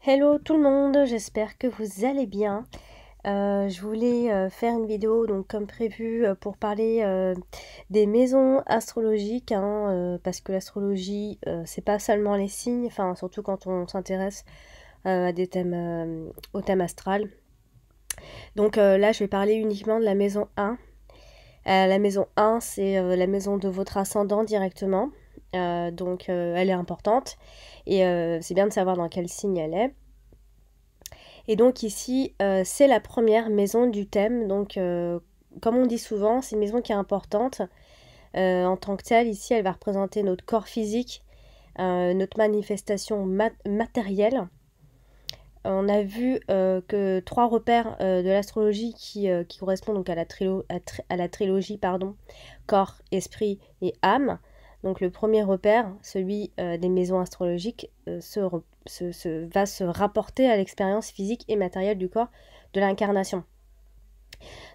Hello tout le monde, j'espère que vous allez bien. Je voulais faire une vidéo donc comme prévu pour parler des maisons astrologiques, hein, parce que l'astrologie c'est pas seulement les signes, enfin surtout quand on s'intéresse à des thèmes, au thème astral. Donc là je vais parler uniquement de la maison 1. La maison 1 c'est la maison de votre ascendant directement, donc elle est importante et c'est bien de savoir dans quel signe elle est. Et donc ici, c'est la première maison du thème. Donc, comme on dit souvent, c'est une maison qui est importante. En tant que telle, ici, elle va représenter notre corps physique, notre manifestation matérielle. On a vu que trois repères de l'astrologie qui correspondent donc à la trilogie pardon, corps, esprit et âme. Donc le premier repère, celui des maisons astrologiques, va se rapporter à l'expérience physique et matérielle du corps de l'incarnation.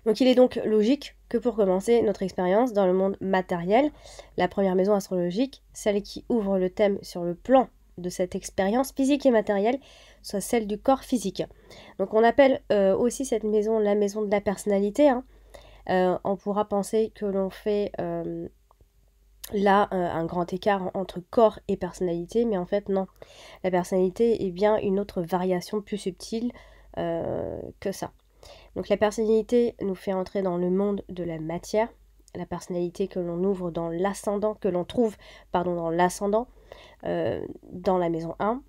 Donc il est donc logique que pour commencer notre expérience dans le monde matériel, la première maison astrologique, celle qui ouvre le thème sur le plan de cette expérience physique et matérielle, soit celle du corps physique. Donc on appelle aussi cette maison la maison de la personnalité, hein. On pourra penser que l'on fait là un grand écart entre corps et personnalité, mais en fait non. La personnalité est bien une autre variation plus subtile que ça. Donc la personnalité nous fait entrer dans le monde de la matière, la personnalité que l'on ouvre dans l'ascendant, que l'on trouve dans l'ascendant, dans la maison 1.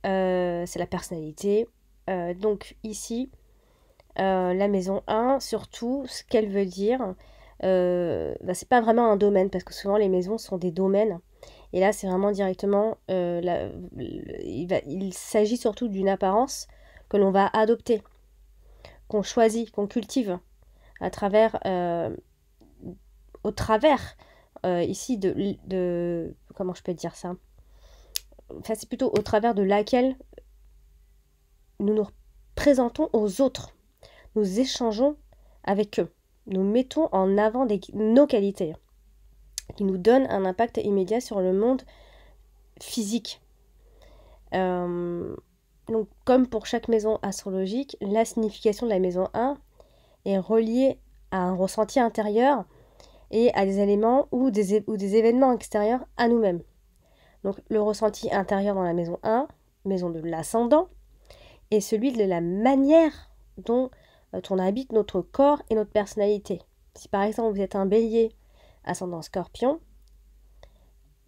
C'est la personnalité. Donc ici, la maison 1, surtout, ce qu'elle veut dire, c'est pas vraiment un domaine, parce que souvent les maisons sont des domaines. Et là, c'est vraiment directement, il s'agit surtout d'une apparence que l'on va adopter, qu'on choisit, qu'on cultive, à travers, au travers, ici, comment je peux dire ça? Enfin, c'est plutôt au travers de laquelle nous nous présentons aux autres. Nous échangeons avec eux. Nous mettons en avant nos qualités qui nous donnent un impact immédiat sur le monde physique. Donc, comme pour chaque maison astrologique, la signification de la maison 1 est reliée à un ressenti intérieur et à des éléments ou des événements extérieurs à nous-mêmes. Donc le ressenti intérieur dans la maison 1, maison de l'ascendant, est celui de la manière dont on habite notre corps et notre personnalité. Si par exemple vous êtes un bélier ascendant scorpion,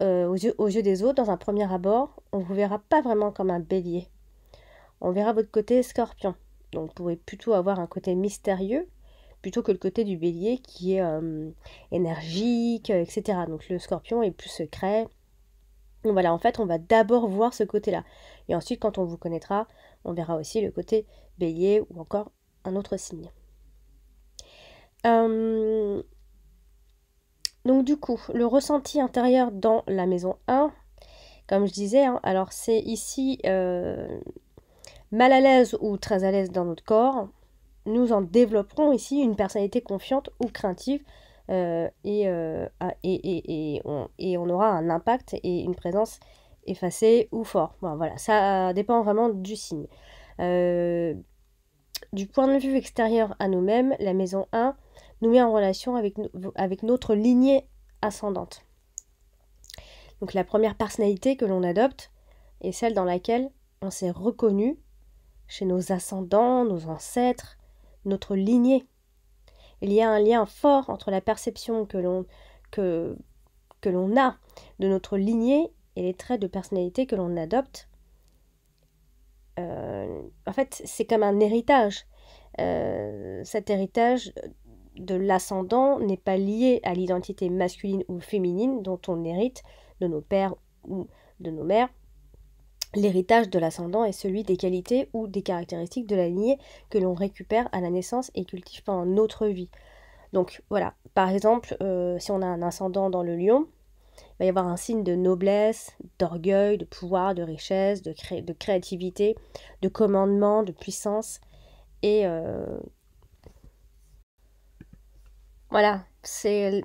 aux yeux des autres, dans un premier abord, on ne vous verra pas vraiment comme un bélier. On verra votre côté scorpion. Donc vous pouvez plutôt avoir un côté mystérieux, plutôt que le côté du bélier qui est énergique, etc. Donc le scorpion est plus secret. Donc voilà, en fait, on va d'abord voir ce côté-là. Et ensuite, quand on vous connaîtra, on verra aussi le côté bélier ou encore un autre signe. Donc du coup, le ressenti intérieur dans la maison 1, comme je disais, hein, alors c'est ici mal à l'aise ou très à l'aise dans notre corps. Nous en développerons ici une personnalité confiante ou craintive et on aura un impact et une présence effacée ou fort. Bon, voilà, ça dépend vraiment du signe. Du point de vue extérieur à nous-mêmes, la maison 1 nous met en relation avec notre lignée ascendante. Donc la première personnalité que l'on adopte est celle dans laquelle on s'est reconnu chez nos ascendants, nos ancêtres, notre lignée. Il y a un lien fort entre la perception que l'on a de notre lignée et les traits de personnalité que l'on adopte. En fait, c'est comme un héritage. Cet héritage de l'ascendant n'est pas lié à l'identité masculine ou féminine dont on hérite de nos pères ou de nos mères. L'héritage de l'ascendant est celui des qualités ou des caractéristiques de la lignée que l'on récupère à la naissance et cultive pendant notre vie. Donc voilà, par exemple, si on a un ascendant dans le lion, il va y avoir un signe de noblesse, d'orgueil, de pouvoir, de richesse, de créativité, de commandement, de puissance. Et voilà, c'est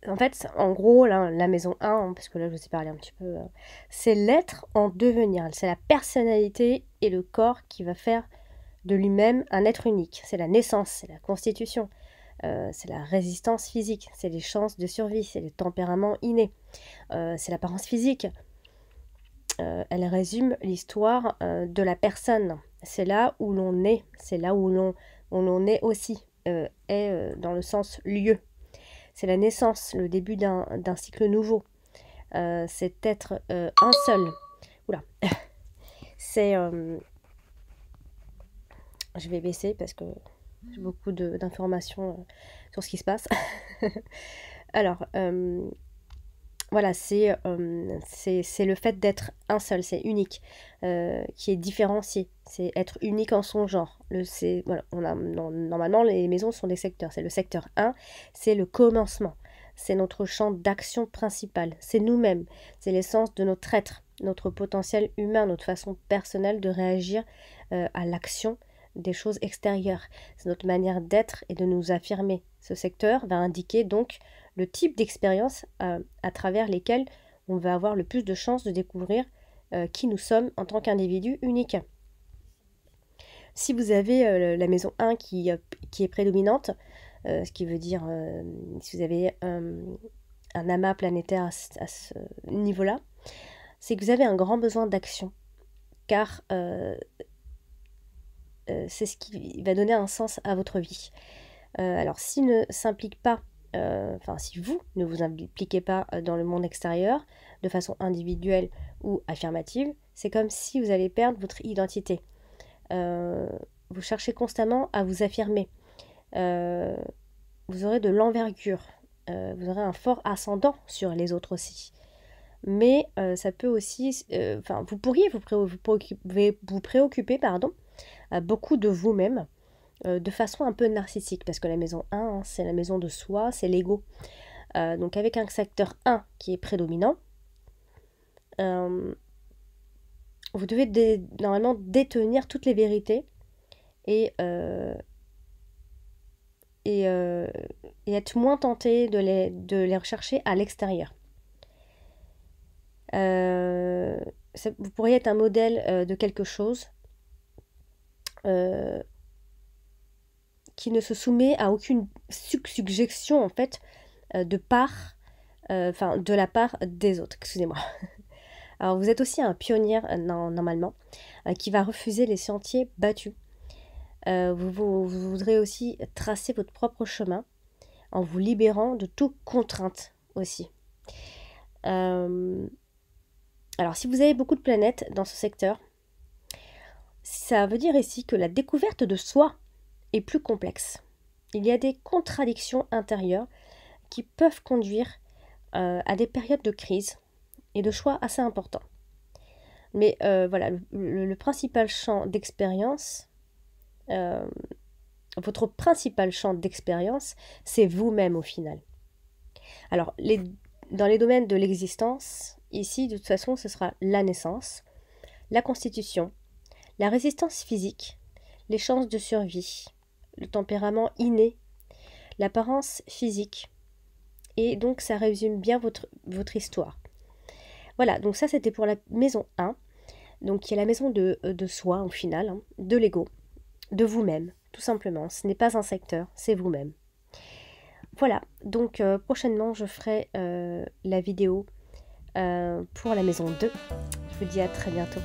En fait, en gros, là, la maison 1, hein, parce que là, je vous ai parlé un petit peu, c'est l'être en devenir. C'est la personnalité et le corps qui va faire de lui-même un être unique. C'est la naissance, c'est la constitution, c'est la résistance physique, c'est les chances de survie, c'est le tempérament inné, c'est l'apparence physique. Elle résume l'histoire de la personne. C'est là où l'on est, c'est là où l'on est aussi, dans le sens lieu. C'est la naissance, le début d'un cycle nouveau. C'est être un seul. Oula. C'est... je vais baisser parce que j'ai beaucoup d'informations sur ce qui se passe. Alors, voilà, c'est le fait d'être un seul, c'est unique, qui est différencié. C'est être unique en son genre. Voilà, normalement, les maisons sont des secteurs. C'est le secteur 1, c'est le commencement. C'est notre champ d'action principal. C'est nous-mêmes. C'est l'essence de notre être, notre potentiel humain, notre façon personnelle de réagir à l'action des choses extérieures. C'est notre manière d'être et de nous affirmer. Ce secteur va indiquer donc le type d'expérience à travers lesquelles on va avoir le plus de chances de découvrir qui nous sommes en tant qu'individu unique. Si vous avez la maison 1 qui est prédominante, ce qui veut dire si vous avez un amas planétaire à ce niveau-là, c'est que vous avez un grand besoin d'action, car c'est ce qui va donner un sens à votre vie. Alors, s'il ne s'implique pas, si vous ne vous impliquez pas dans le monde extérieur de façon individuelle ou affirmative, c'est comme si vous allez perdre votre identité. Vous cherchez constamment à vous affirmer. Vous aurez de l'envergure. Vous aurez un fort ascendant sur les autres aussi. Mais ça peut aussi... vous pourriez vous préoccuper beaucoup de vous-même, de façon un peu narcissique, parce que la maison 1, hein, c'est la maison de soi, c'est l'ego. Donc avec un secteur 1 qui est prédominant, vous devez normalement détenir toutes les vérités et être moins tenté de les rechercher à l'extérieur. Vous pourriez être un modèle de quelque chose qui ne se soumet à aucune suggestion en fait de la part des autres. Excusez-moi. Alors vous êtes aussi un pionnier normalement qui va refuser les sentiers battus. Vous voudrez aussi tracer votre propre chemin en vous libérant de toute contrainte aussi. Alors si vous avez beaucoup de planètes dans ce secteur, ça veut dire ici que la découverte de soi est plus complexe. Il y a des contradictions intérieures qui peuvent conduire à des périodes de crise et de choix assez importants. Mais voilà, le principal champ d'expérience, votre principal champ d'expérience, c'est vous-même au final. Alors, dans les domaines de l'existence, ici, de toute façon, ce sera la naissance, la constitution, la résistance physique, les chances de survie, le tempérament inné, l'apparence physique. Et donc, ça résume bien votre histoire. Voilà, donc ça, c'était pour la maison 1, donc qui est la maison de soi, au final, hein, de l'ego, de vous-même, tout simplement. Ce n'est pas un secteur, c'est vous-même. Voilà, donc prochainement, je ferai la vidéo pour la maison 2. Je vous dis à très bientôt.